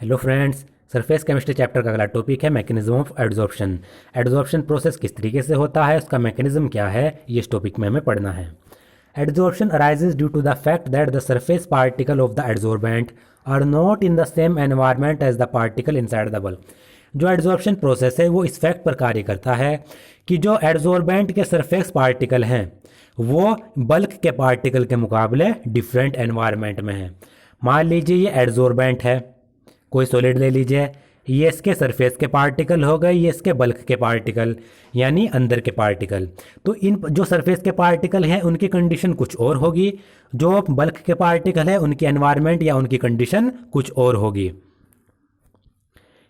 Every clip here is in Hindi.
Hello friends, surface chemistry chapter का अगला टॉपिक है mechanism of adsorption. Adsorption process किस तरीके से होता है, उसका मैकेनिज्म क्या है, ये इस टॉपिक में हमें पढ़ना है। Adsorption arises due to the fact that the surface particle of the adsorbent are not in the same environment as the particle inside the bulb. जो एडजॉर्प्शन प्रोसेस है वो इस फैक्ट पर कार्य करता है कि जो एडजॉर्बेंट के सरफेस पार्टिकल हैं वो बल्क के पार्टिकल के मुकाबले डिफरेंट एनवायरमेंट में हैं। मान लीजिए ये एडजॉर्बेंट है, कोई सॉलिड ले लीजिए, ये इसके सरफेस के पार्टिकल हो गए, ये इसके बल्क के पार्टिकल यानी अंदर के पार्टिकल। तो इन जो सरफेस के पार्टिकल हैं उनकी कंडीशन कुछ और होगी, जो बल्क के पार्टिकल है उनकी एनवायरनमेंट या उनकी कंडीशन कुछ और होगी।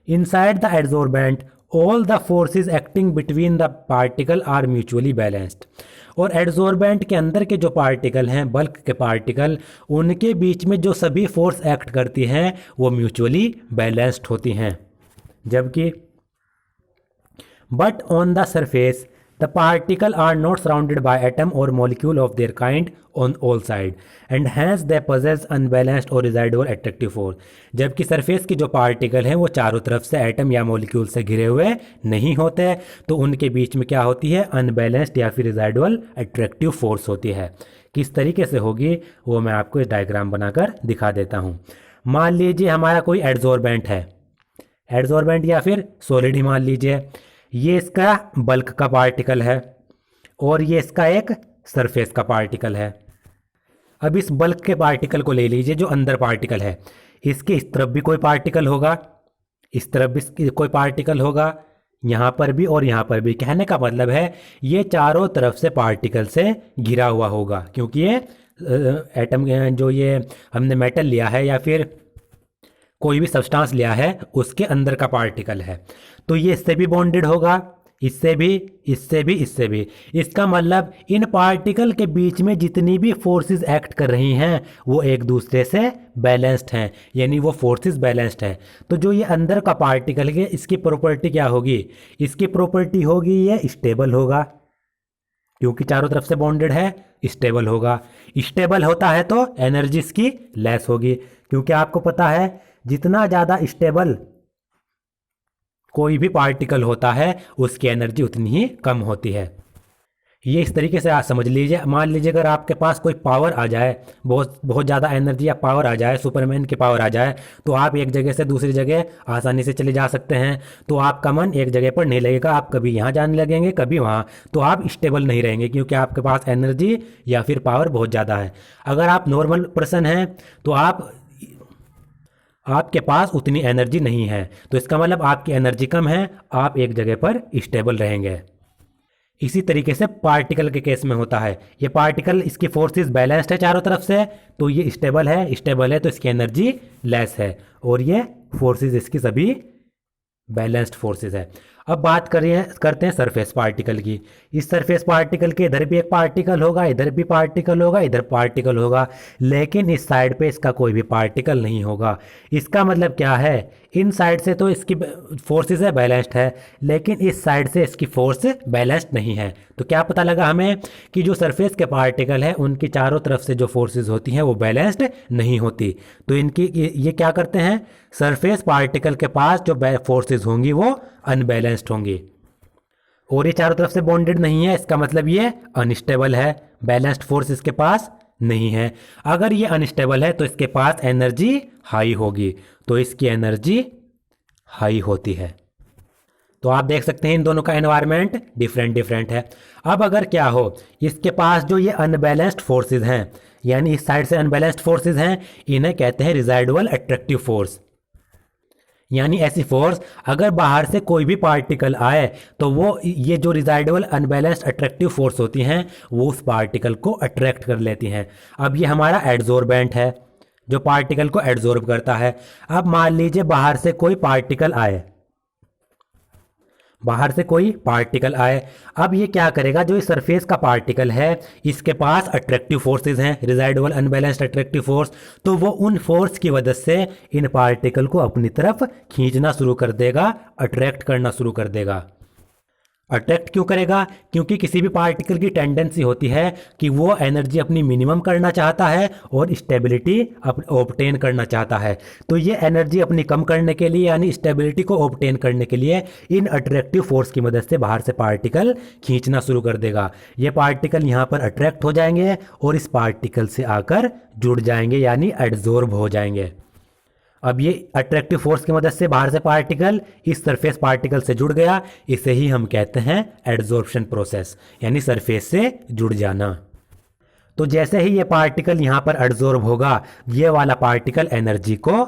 Inside the adsorbent all the forces acting between the particle are mutually balanced. और एडजॉर्बेंट के अंदर के जो पार्टिकल हैं, बल्क के पार्टिकल, उनके बीच में जो सभी फोर्स एक्ट करती हैं वो म्यूचुअली बैलेंस्ड होती हैं। जबकि but on the surface the particle are not surrounded by atom और molecule of their kind on all side and hence they possess unbalanced और रिजाइडुअल एट्रैक्टिव फोर्स। जबकि सरफेस के जो पार्टिकल हैं वो चारों तरफ से एटम या मॉलिक्यूल से घिरे हुए नहीं होते, तो उनके बीच में क्या होती है, अनबैलेंस्ड या फिर रिजाइडुअल एट्रैक्टिव फोर्स होती है। किस तरीके से होगी वो मैं आपको इस डायग्राम बनाकर दिखा देता हूँ। मान लीजिए हमारा कोई एडजॉर्बेंट है, एडजॉर्बेंट या फिर सॉलिड ही मान लीजिए, ये इसका बल्क का पार्टिकल है और ये इसका एक सरफेस का पार्टिकल है। अब इस बल्क के पार्टिकल को ले लीजिए जो अंदर पार्टिकल है, इसके इस तरफ भी कोई पार्टिकल होगा, इस तरफ भी कोई पार्टिकल होगा, यहाँ पर भी और यहाँ पर भी। कहने का मतलब है ये चारों तरफ से पार्टिकल से घिरा हुआ होगा, क्योंकि ये एटम जो ये हमने मेटल लिया है या फिर कोई भी सब्सटेंस लिया है उसके अंदर का पार्टिकल है, तो ये इससे भी बॉन्डेड होगा, इससे भी, इससे भी, इससे भी। इसका मतलब इन पार्टिकल के बीच में जितनी भी फोर्सेस एक्ट कर रही हैं वो एक दूसरे से बैलेंस्ड हैं, यानी वो फोर्सेस बैलेंस्ड हैं। तो जो ये अंदर का पार्टिकल है इसकी प्रॉपर्टी क्या होगी, इसकी प्रॉपर्टी होगी ये स्टेबल होगा, क्योंकि चारों तरफ से बॉन्डेड है, स्टेबल होगा। स्टेबल होता है तो एनर्जी इसकी लेस होगी, क्योंकि आपको पता है जितना ज़्यादा स्टेबल कोई भी पार्टिकल होता है उसकी एनर्जी उतनी ही कम होती है। ये इस तरीके से आप समझ लीजिए। मान लीजिए अगर आपके पास कोई पावर आ जाए, बहुत बहुत ज़्यादा एनर्जी या पावर आ जाए, सुपरमैन की पावर आ जाए, तो आप एक जगह से दूसरी जगह आसानी से चले जा सकते हैं। तो आपका मन एक जगह पर नहीं लगेगा, आप कभी यहाँ जाने लगेंगे कभी वहाँ, तो आप स्टेबल नहीं रहेंगे क्योंकि आपके पास एनर्जी या फिर पावर बहुत ज़्यादा है। अगर आप नॉर्मल पर्सन हैं तो आपके पास उतनी एनर्जी नहीं है, तो इसका मतलब आपकी एनर्जी कम है, आप एक जगह पर स्टेबल रहेंगे। इसी तरीके से पार्टिकल के केस में होता है, ये पार्टिकल इसकी फोर्सेस बैलेंस्ड है चारों तरफ से, तो ये स्टेबल है, स्टेबल है तो इसकी एनर्जी लेस है, और ये फोर्सेस इसकी सभी बैलेंस्ड फोर्सेस है। अब बात करते हैं सरफेस पार्टिकल की। इस सरफेस पार्टिकल के इधर भी एक पार्टिकल होगा, इधर भी पार्टिकल होगा, इधर पार्टिकल होगा, लेकिन इस साइड पे इसका कोई भी पार्टिकल नहीं होगा। इसका मतलब क्या है, इन साइड से तो इसकी फोर्सेस है बैलेंस्ड है, लेकिन इस साइड से इसकी फोर्स बैलेंस्ड नहीं है। तो क्या पता लगा हमें कि जो सरफेस के पार्टिकल है उनकी चारों तरफ से जो फोर्सेस होती हैं वो बैलेंस्ड नहीं होती। तो इनकी ये क्या करते हैं, सरफेस पार्टिकल के पास जो फोर्सेस होंगी वो अनबैलेंस्ड होंगी, और ये चारों तरफ से बॉन्डेड नहीं है, इसका मतलब ये अनस्टेबल है, बैलेंस्ड फोर्स इसके पास नहीं है। अगर ये अनस्टेबल है तो इसके पास एनर्जी हाई होगी, तो इसकी एनर्जी हाई होती है। तो आप देख सकते हैं इन दोनों का एनवायरनमेंट डिफरेंट डिफरेंट है। अब अगर क्या हो, इसके पास जो ये अनबैलेंस्ड फोर्सेस हैं, यानी इस साइड से अनबैलेंस्ड फोर्सेस हैं, इन्हें कहते हैं रिजाइडुअल एट्रैक्टिव फोर्स। यानी ऐसी फोर्स अगर बाहर से कोई भी पार्टिकल आए तो वो ये जो रिजाइडुअल अनबैलेंस्ड अट्रैक्टिव फोर्स होती हैं वो उस पार्टिकल को अट्रैक्ट कर लेती हैं। अब ये हमारा एडजॉर्बेंट है जो पार्टिकल को एडजॉर्ब करता है। अब मान लीजिए बाहर से कोई पार्टिकल आए, बाहर से कोई पार्टिकल आए, अब ये क्या करेगा, जो इस सरफेस का पार्टिकल है इसके पास अट्रैक्टिव फोर्सेस हैं, रिजाइडुअल अनबैलेंस्ड अट्रैक्टिव फोर्स, तो वो उन फोर्स की वजह से इन पार्टिकल को अपनी तरफ खींचना शुरू कर देगा, अट्रैक्ट करना शुरू कर देगा। अट्रैक्ट क्यों करेगा? क्योंकि किसी भी पार्टिकल की टेंडेंसी होती है कि वो एनर्जी अपनी मिनिमम करना चाहता है और स्टेबिलिटी ऑब्टेन करना चाहता है। तो ये एनर्जी अपनी कम करने के लिए यानी स्टेबिलिटी को ऑब्टेन करने के लिए इन अट्रैक्टिव फोर्स की मदद से बाहर से पार्टिकल खींचना शुरू कर देगा। ये पार्टिकल यहाँ पर अट्रैक्ट हो जाएंगे और इस पार्टिकल से आकर जुड़ जाएंगे यानी एड्जॉर्ब हो जाएंगे। अब ये अट्रैक्टिव फोर्स की मदद से बाहर से पार्टिकल इस सरफेस पार्टिकल से जुड़ गया, इसे ही हम कहते हैं एड्जॉर्प्शन प्रोसेस यानी सरफेस से जुड़ जाना। तो जैसे ही ये पार्टिकल यहाँ पर एड्जॉर्ब होगा, ये वाला पार्टिकल एनर्जी को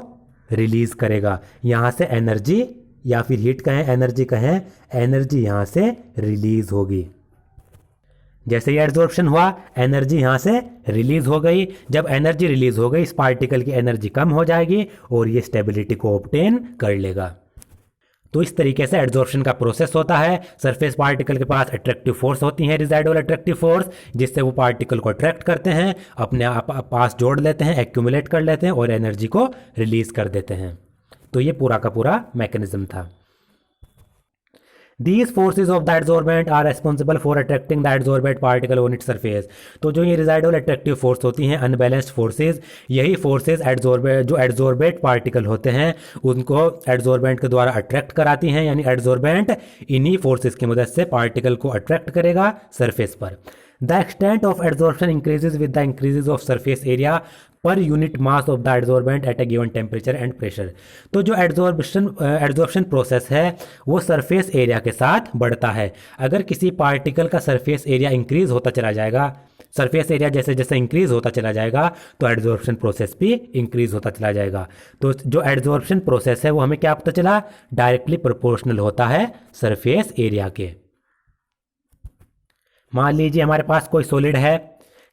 रिलीज करेगा। यहाँ से एनर्जी या फिर हीट कहें, एनर्जी कहें, एनर्जी यहाँ से रिलीज होगी। जैसे ये एड्जॉर्प्शन हुआ, एनर्जी यहाँ से रिलीज हो गई। जब एनर्जी रिलीज हो गई, इस पार्टिकल की एनर्जी कम हो जाएगी और ये स्टेबिलिटी को ऑब्टेन कर लेगा। तो इस तरीके से एड्जॉर्प्शन का प्रोसेस होता है। सरफेस पार्टिकल के पास अट्रैक्टिव फोर्स होती है, रिजाइडुअल अट्रैक्टिव फोर्स, जिससे वो पार्टिकल को अट्रैक्ट करते हैं, अपने पास जोड़ लेते हैं, एक्यूमुलेट कर लेते हैं और एनर्जी को रिलीज कर देते हैं। तो ये पूरा का पूरा मैकेनिज्म था। These forces of the adsorbent are responsible for attracting the adsorbent particle on its surface। तो जो ये residual attractive force होती हैं, unbalanced forces, यही forces जो adsorbent particle होते हैं उनको adsorbent के द्वारा attract कराती हैं, यानी adsorbent इन्हीं forces की मदद से particle को attract करेगा surface पर। The extent of adsorption increases with the increases of surface area per unit mass of the adsorbent at a given temperature and pressure। तो जो एड्जॉर्प्शन प्रोसेस है वो सरफेस एरिया के साथ बढ़ता है। अगर किसी पार्टिकल का सरफेस एरिया इंक्रीज होता चला जाएगा, सरफेस एरिया जैसे जैसे इंक्रीज होता चला जाएगा तो एड्जॉर्प्शन प्रोसेस भी इंक्रीज होता चला जाएगा। तो जो एड्जॉर्प्शन प्रोसेस है वो हमें क्या पता चला? डायरेक्टली प्रोपोर्शनल होता है सरफेस एरिया के। मान लीजिए हमारे पास कोई सॉलिड है,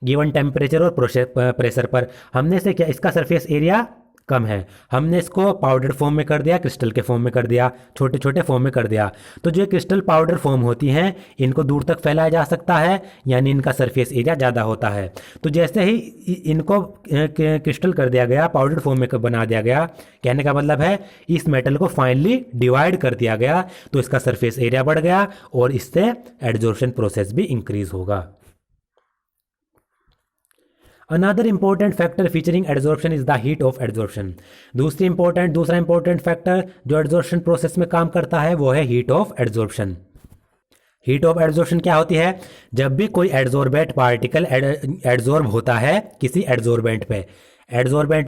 गिवन टेम्परेचर और प्रेशर पर, हमने से क्या इसका सरफेस एरिया कम है, हमने इसको पाउडर फॉर्म में कर दिया, क्रिस्टल के फॉर्म में कर दिया, छोटे छोटे फॉर्म में कर दिया। तो जो क्रिस्टल पाउडर फॉर्म होती हैं इनको दूर तक फैलाया जा सकता है, यानी इनका सरफेस एरिया ज़्यादा होता है। तो जैसे ही इनको क्रिस्टल कर दिया गया, पाउडर फॉर्म में बना दिया गया, कहने का मतलब है इस मेटल को फाइनली डिवाइड कर दिया गया, तो इसका सरफेस एरिया बढ़ गया और इससे एड्जॉर्प्शन प्रोसेस भी इंक्रीज होगा। Another important factor featuring adsorption is the heat of adsorption। दूसरा इंपॉर्टेंट फैक्टर जो एड्जॉर्प्शन प्रोसेस में काम करता है वो है heat of adsorption. Heat of adsorption क्या होती है? जब भी कोई एड्जॉर्बेंट पार्टिकल एड्जॉर्ब होता है किसी एड्जॉर्बेंट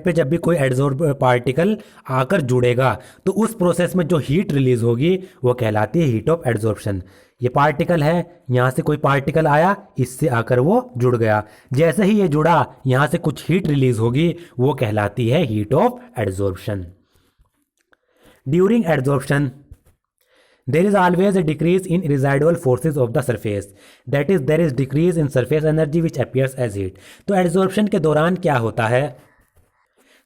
पे जब भी कोई एड्जॉर्ब पार्टिकल आकर जुड़ेगा तो उस प्रोसेस में जो हीट रिलीज होगी वो कहलाती है हीट ऑफ एड्जॉर्प्शन। ये पार्टिकल है, यहाँ से कोई पार्टिकल आया, इससे आकर वो जुड़ गया, जैसे ही ये जुड़ा यहाँ से कुछ हीट रिलीज होगी, वो कहलाती है heat of adsorption. During adsorption there is always a decrease in residual forces of the surface, that is there is decrease in surface energy which appears as heat। तो एड्जॉर्प्शन के दौरान क्या होता है?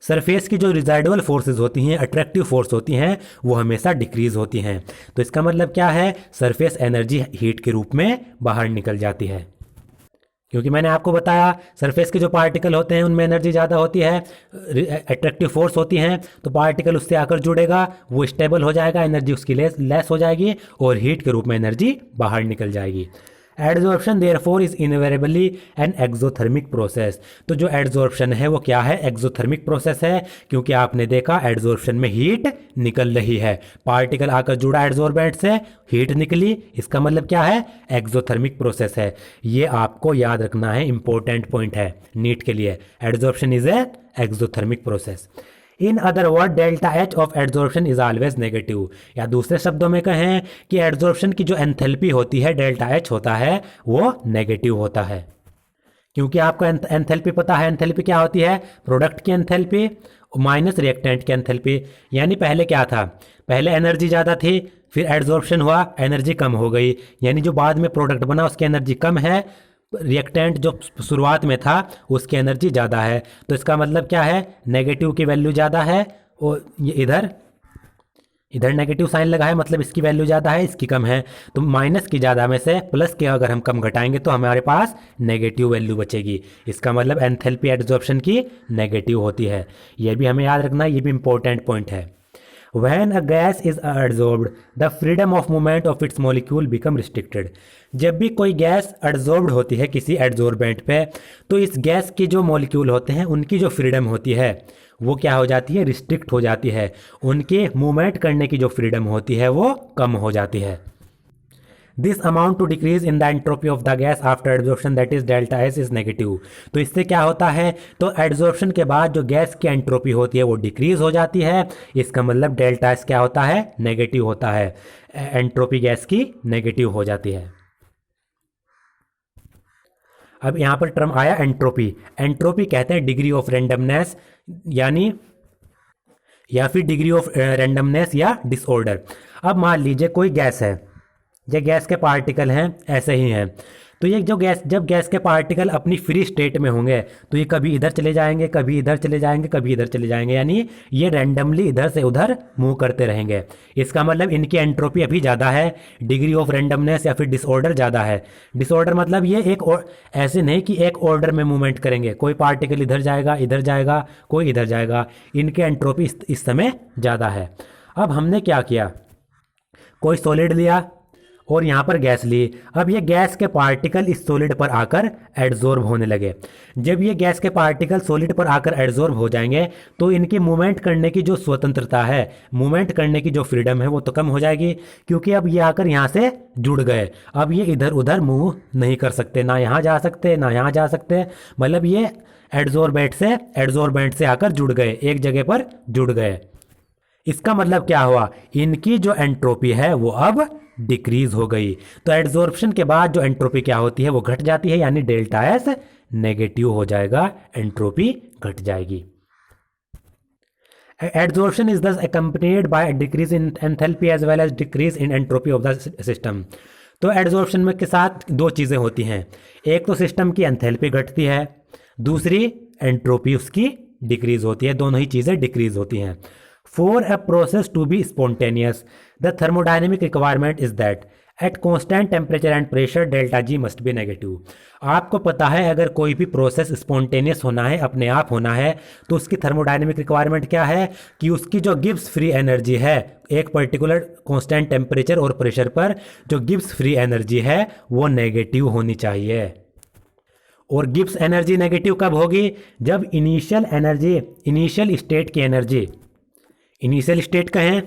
सरफेस की जो रिजाइडुअल फोर्सेस होती हैं, अट्रैक्टिव फोर्स होती हैं, वो हमेशा डिक्रीज होती हैं। तो इसका मतलब क्या है? सरफेस एनर्जी हीट के रूप में बाहर निकल जाती है, क्योंकि मैंने आपको बताया सरफेस के जो पार्टिकल होते हैं उनमें एनर्जी ज़्यादा होती है, अट्रैक्टिव फोर्स होती हैं, तो पार्टिकल उससे आकर जुड़ेगा, वो स्टेबल हो जाएगा, एनर्जी उसकी लेस हो जाएगी और हीट के रूप में एनर्जी बाहर निकल जाएगी। Adsorption therefore is invariably an exothermic process. तो जो एड्जॉर्प्शन है वो क्या है? एक्सोथर्मिक प्रोसेस है, क्योंकि आपने देखा एड्जॉर्प्शन में हीट निकल रही है, पार्टिकल आकर जुड़ा एड्जॉर्बेंट से, हीट निकली, इसका मतलब क्या है? एक्सोथर्मिक प्रोसेस है। ये आपको याद रखना है, इंपॉर्टेंट पॉइंट है नीट के लिए। Adsorption is a exothermic process. In other word delta H of adsorption is always negative, या दूसरे शब्दों में कहें कि एड्जॉर्प्शन की जो एंथैल्पी होती है, डेल्टा एच होता है, वो नेगेटिव होता है। क्योंकि आपको एंथैल्पी पता है, एंथैल्पी क्या होती है? प्रोडक्ट की एंथैल्पी माइनस रिएक्टेंट की एंथैल्पी। यानी पहले क्या था? पहले एनर्जी ज़्यादा थी, फिर एड्जॉर्प्शन हुआ, एनर्जी कम हो गई, यानी जो बाद में प्रोडक्ट बना उसकी एनर्जी कम है, रिएक्टेंट जो शुरुआत में था उसकी एनर्जी ज़्यादा है। तो इसका मतलब क्या है? नेगेटिव की वैल्यू ज़्यादा है और ये इधर नेगेटिव साइन लगा है, मतलब इसकी वैल्यू ज़्यादा है, इसकी कम है। तो माइनस की ज़्यादा में से प्लस के अगर हम कम घटाएंगे तो हमारे पास नेगेटिव वैल्यू बचेगी। इसका मतलब एंथैल्पी एड्जॉर्प्शन की नेगेटिव होती है। ये भी हमें याद रखना, ये भी इंपॉर्टेंट पॉइंट है। When a gas is adsorbed, the freedom of movement of its molecule become restricted. जब भी कोई गैस एडजॉर्ब्ड होती है किसी एडजॉर्बेंट पे, तो इस गैस के जो मॉलिक्यूल होते हैं उनकी जो फ्रीडम होती है वो क्या हो जाती है, रिस्ट्रिक्ट हो जाती है। उनके मूवमेंट करने की जो फ्रीडम होती है वो कम हो जाती है। This amount to decrease in the entropy of the gas after adsorption that is delta S is negative. तो इससे क्या होता है, तो एड्जॉर्प्शन के बाद जो गैस की एंट्रोपी होती है वो डिक्रीज हो जाती है। इसका मतलब डेल्टा एस क्या होता है, नेगेटिव होता है। एंट्रोपी गैस की नेगेटिव हो जाती है। अब यहाँ पर टर्म आया एंट्रोपी। एंट्रोपी कहते हैं डिग्री ऑफ रेंडमनेस, यानी या फिर डिग्री ऑफ रेंडमनेस या डिसऑर्डर। अब मान लीजिए कोई गैस है, ये गैस के पार्टिकल हैं ऐसे ही हैं, तो ये जो गैस, जब गैस के पार्टिकल अपनी फ्री स्टेट में होंगे तो ये कभी इधर चले जाएंगे, कभी इधर चले जाएंगे, कभी इधर चले जाएंगे, यानी ये रैंडमली इधर से उधर मूव करते रहेंगे। इसका मतलब इनकी एंट्रोपी अभी ज़्यादा है, डिग्री ऑफ रैंडमनेस या फिर डिसऑर्डर ज़्यादा है। डिसऑर्डर मतलब ये एक ऐसे नहीं कि एक ऑर्डर में मूवमेंट करेंगे, कोई पार्टिकल इधर जाएगा, कोई इधर जाएगा। इनकी एंट्रोपी इस समय ज़्यादा है। अब हमने क्या किया, कोई सॉलिड लिया और यहाँ पर गैस ली। अब ये गैस के पार्टिकल इस सॉलिड पर आकर एडजॉर्ब होने लगे। जब ये गैस के पार्टिकल सॉलिड पर आकर एडजॉर्ब हो जाएंगे तो इनकी मूवमेंट करने की जो स्वतंत्रता है, मूवमेंट करने की जो फ्रीडम है वो तो कम हो जाएगी, क्योंकि अब ये आकर यहाँ से जुड़ गए। अब ये इधर उधर मूव नहीं कर सकते, ना यहाँ जा सकते ना यहाँ जा सकते। मतलब ये एडजॉर्बेंट से आकर जुड़ गए, एक जगह पर जुड़ गए। इसका मतलब क्या हुआ, इनकी जो एंट्रोपी है वो अब डिक्रीज हो गई। तो एड्जॉर्प्शन के बाद जो एंट्रोपी क्या होती है वो घट जाती है, यानी डेल्टा एस नेगेटिव हो जाएगा, एंट्रोपी घट जाएगी। Adsorption is thus accompanied by a decrease in enthalpy as well as decrease in entropy of the system। तो एड्जॉर्प्शन में के साथ दो चीज़ें होती हैं, एक तो सिस्टम की एंथैल्पी घटती है, दूसरी एंट्रोपी उसकी डिक्रीज होती है। दोनों ही चीज़ें डिक्रीज होती हैं। For a process to be spontaneous, the thermodynamic requirement is that at constant temperature and pressure delta G must be negative। आपको पता है अगर कोई भी प्रोसेस स्पॉन्टेनियस होना है, अपने आप होना है, तो उसकी थर्मोडायनेमिक रिक्वायरमेंट क्या है कि उसकी जो गिब्स फ्री एनर्जी है, एक पर्टिकुलर कांस्टेंट टेम्परेचर और प्रेशर पर जो गिब्स फ्री एनर्जी है वो नेगेटिव होनी चाहिए। और गिब्स एनर्जी नेगेटिव कब होगी, जब इनिशियल स्टेट की एनर्जी, इनिशियल स्टेट कहें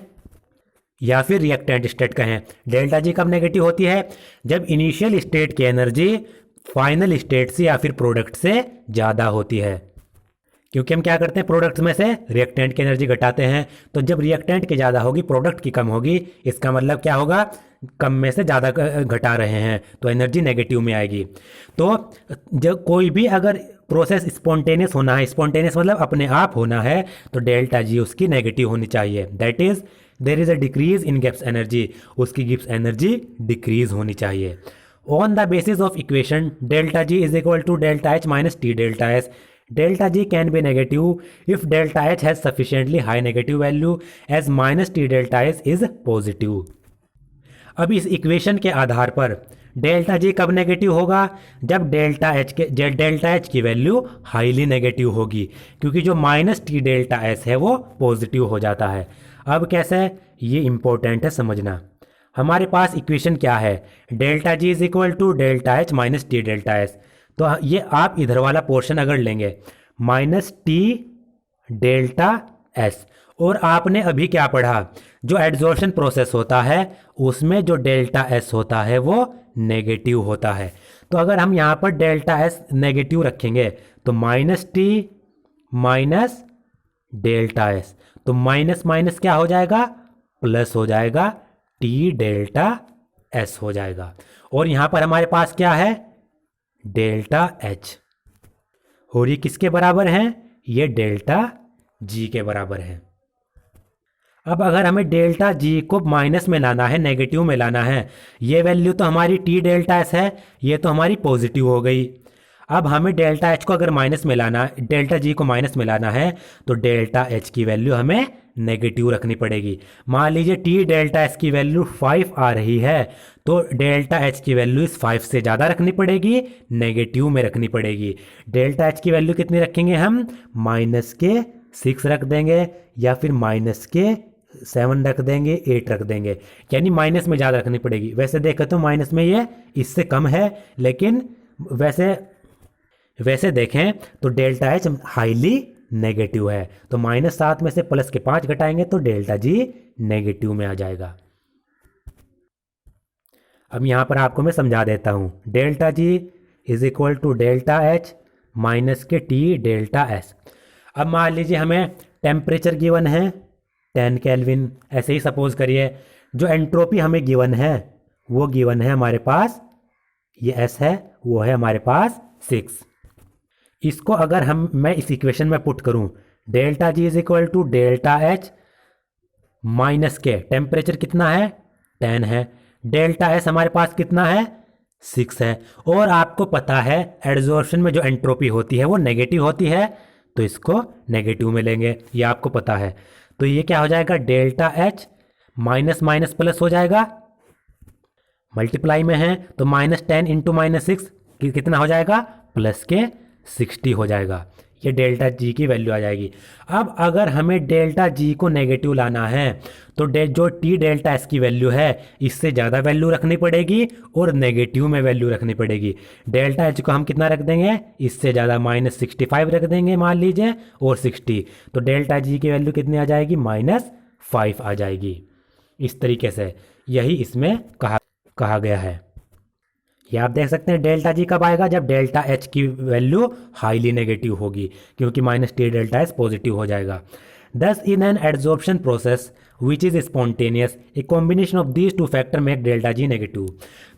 या फिर रिएक्टेंट स्टेट कहें, डेल्टा जी कब नेगेटिव होती है, जब इनिशियल स्टेट की एनर्जी फाइनल स्टेट से या फिर प्रोडक्ट से ज़्यादा होती है। क्योंकि हम क्या करते हैं, प्रोडक्ट में से रिएक्टेंट की एनर्जी घटाते हैं, तो जब रिएक्टेंट की ज़्यादा होगी प्रोडक्ट की कम होगी, इसका मतलब क्या होगा, कम में से ज़्यादा घटा रहे हैं तो एनर्जी नेगेटिव में आएगी। तो जब कोई भी अगर प्रोसेस स्पॉन्टेनियस होना है, स्पॉन्टेनियस मतलब अपने आप होना है, तो डेल्टा जी उसकी नेगेटिव होनी चाहिए। That is there is a decrease in Gibbs energy, उसकी गिब्स एनर्जी डिक्रीज होनी चाहिए। On the basis of equation delta G is equal to delta H minus T delta S, delta G can be negative if delta H has sufficiently high negative value as minus T delta S is positive. अब इस इक्वेशन के आधार पर डेल्टा जी कब नेगेटिव होगा, जब डेल्टा एच की वैल्यू हाईली नेगेटिव होगी, क्योंकि जो माइनस टी डेल्टा एस है वो पॉजिटिव हो जाता है। अब कैसे, ये इंपॉर्टेंट है समझना। हमारे पास इक्वेशन क्या है, delta G is equal to delta H minus T delta S. तो ये आप इधर वाला पोर्शन अगर लेंगे माइनस टी डेल्टा एस, और आपने अभी क्या पढ़ा, जो एड्जॉर्प्शन प्रोसेस होता है उसमें जो डेल्टा एस होता है वो नेगेटिव होता है। तो अगर हम यहाँ पर डेल्टा एस नेगेटिव रखेंगे तो minus T minus delta S, तो माइनस माइनस क्या हो जाएगा, प्लस हो जाएगा, टी डेल्टा एस हो जाएगा। और यहाँ पर हमारे पास क्या है, डेल्टा एच, और ये किसके बराबर है, ये डेल्टा जी के बराबर है। अब अगर हमें डेल्टा जी को माइनस में लाना है, नेगेटिव में लाना है, ये वैल्यू तो हमारी टी डेल्टा एस है, ये तो हमारी पॉजिटिव हो गई। अब हमें डेल्टा एच को अगर माइनस में लाना, डेल्टा जी को माइनस में लाना है, तो डेल्टा एच की वैल्यू हमें नेगेटिव रखनी पड़ेगी। मान लीजिए टी डेल्टा एच की वैल्यू 5 आ रही है, तो डेल्टा एच की वैल्यू इस 5 से ज़्यादा रखनी पड़ेगी, नेगेटिव में रखनी पड़ेगी। डेल्टा एच की वैल्यू कितनी रखेंगे हम, -6 रख देंगे, या फिर 7 रख देंगे, 8 रख देंगे, यानी माइनस में ज़्यादा रखनी पड़ेगी। वैसे देखें तो माइनस में ये इससे कम है, लेकिन वैसे देखें तो डेल्टा एच हाईली नेगेटिव है। तो -7 में से प्लस के 5 घटाएंगे तो डेल्टा जी नेगेटिव में आ जाएगा। अब यहाँ पर आपको मैं समझा देता हूँ। Delta G is equal to delta H minus के टी डेल्टा एस। अब मान लीजिए हमें टेम्परेचर गिवन है 10 केल्विन, ऐसे ही सपोज करिए। जो एंट्रोपी हमें गिवन है वो गिवन है हमारे पास, ये एस है, वो है हमारे पास 6। इसको अगर मैं इस इक्वेशन में पुट करूं, delta G is equal to delta H minus के, टेम्परेचर कितना है 10 है, डेल्टा एस हमारे पास कितना है 6 है, और आपको पता है एड्जॉर्प्शन में जो एंट्रोपी होती है वो नेगेटिव होती है, तो इसको नेगेटिव में लेंगे, ये आपको पता है। तो ये क्या हो जाएगा, delta H minus minus plus हो जाएगा, मल्टीप्लाई में है तो -10 इंटू -6 कितना हो जाएगा, प्लस के 60 हो जाएगा। ये डेल्टा जी की वैल्यू आ जाएगी। अब अगर हमें डेल्टा जी को नेगेटिव लाना है तो जो टी डेल्टा एस की वैल्यू है इससे ज़्यादा वैल्यू रखनी पड़ेगी और नेगेटिव में वैल्यू रखनी पड़ेगी। डेल्टा एच को हम कितना रख देंगे, इससे ज़्यादा -65 रख देंगे मान लीजिए, और 60, तो डेल्टा जी की वैल्यू कितनी आ जाएगी, -5 आ जाएगी। इस तरीके से यही इसमें कहा गया है। ये आप देख सकते हैं डेल्टा जी कब आएगा, जब डेल्टा एच की वैल्यू हाईली नेगेटिव होगी, क्योंकि -t डेल्टा एस पॉजिटिव हो जाएगा। दस in an adsorption process which is spontaneous a combination of these two factor make delta G negative.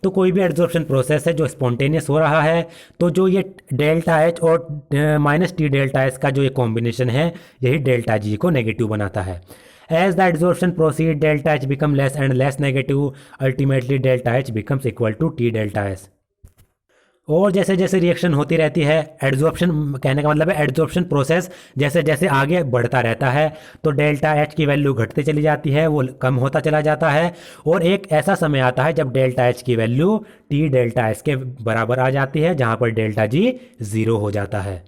तो कोई भी एड्जॉर्प्शन प्रोसेस है जो स्पॉन्टेनियस हो रहा है, तो जो ये डेल्टा एच और -t डेल्टा एस का जो ये कॉम्बिनेशन है यही डेल्टा जी को नेगेटिव बनाता है। As the adsorption proceeds, delta H become less and less negative. Ultimately, delta H becomes equal to T delta S. और जैसे जैसे रिएक्शन होती रहती है, एड्जॉर्प्शन कहने का मतलब है एड्जॉर्प्शन प्रोसेस जैसे जैसे आगे बढ़ता रहता है तो डेल्टा एच की वैल्यू घटती चली जाती है, वो कम होता चला जाता है, और एक ऐसा समय आता है जब डेल्टा एच की वैल्यू टी डेल्टा एस के बराबर आ जाती है, जहाँ पर डेल्टा जी 0 हो जाता है।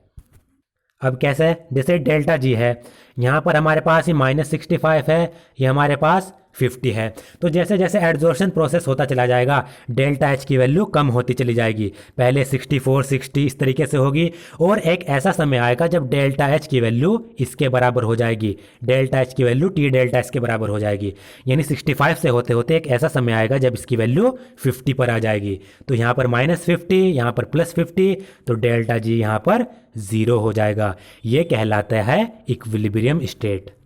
अब कैसे, जैसे डेल्टा जी है, यहाँ पर हमारे पास ये -65 है, ये हमारे पास 50 है, तो जैसे जैसे एड्जॉर्प्शन प्रोसेस होता चला जाएगा डेल्टा एच की वैल्यू कम होती चली जाएगी, पहले 64, 60 इस तरीके से होगी, और एक ऐसा समय आएगा जब डेल्टा एच की वैल्यू इसके बराबर हो जाएगी, डेल्टा एच की वैल्यू टी डेल्टा एस के बराबर हो जाएगी, यानी 65 से होते होते एक ऐसा समय आएगा जब इसकी वैल्यू 50 पर आ जाएगी। तो यहाँ पर -50, यहाँ पर +50, तो डेल्टा जी यहाँ पर 0 हो जाएगा। ये कहलाता है इक्विलिब्रियम स्टेट।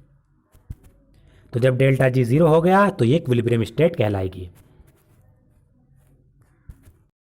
तो जब डेल्टा जी 0 हो गया तो ये इक्विलिब्रियम स्टेट कहलाएगी।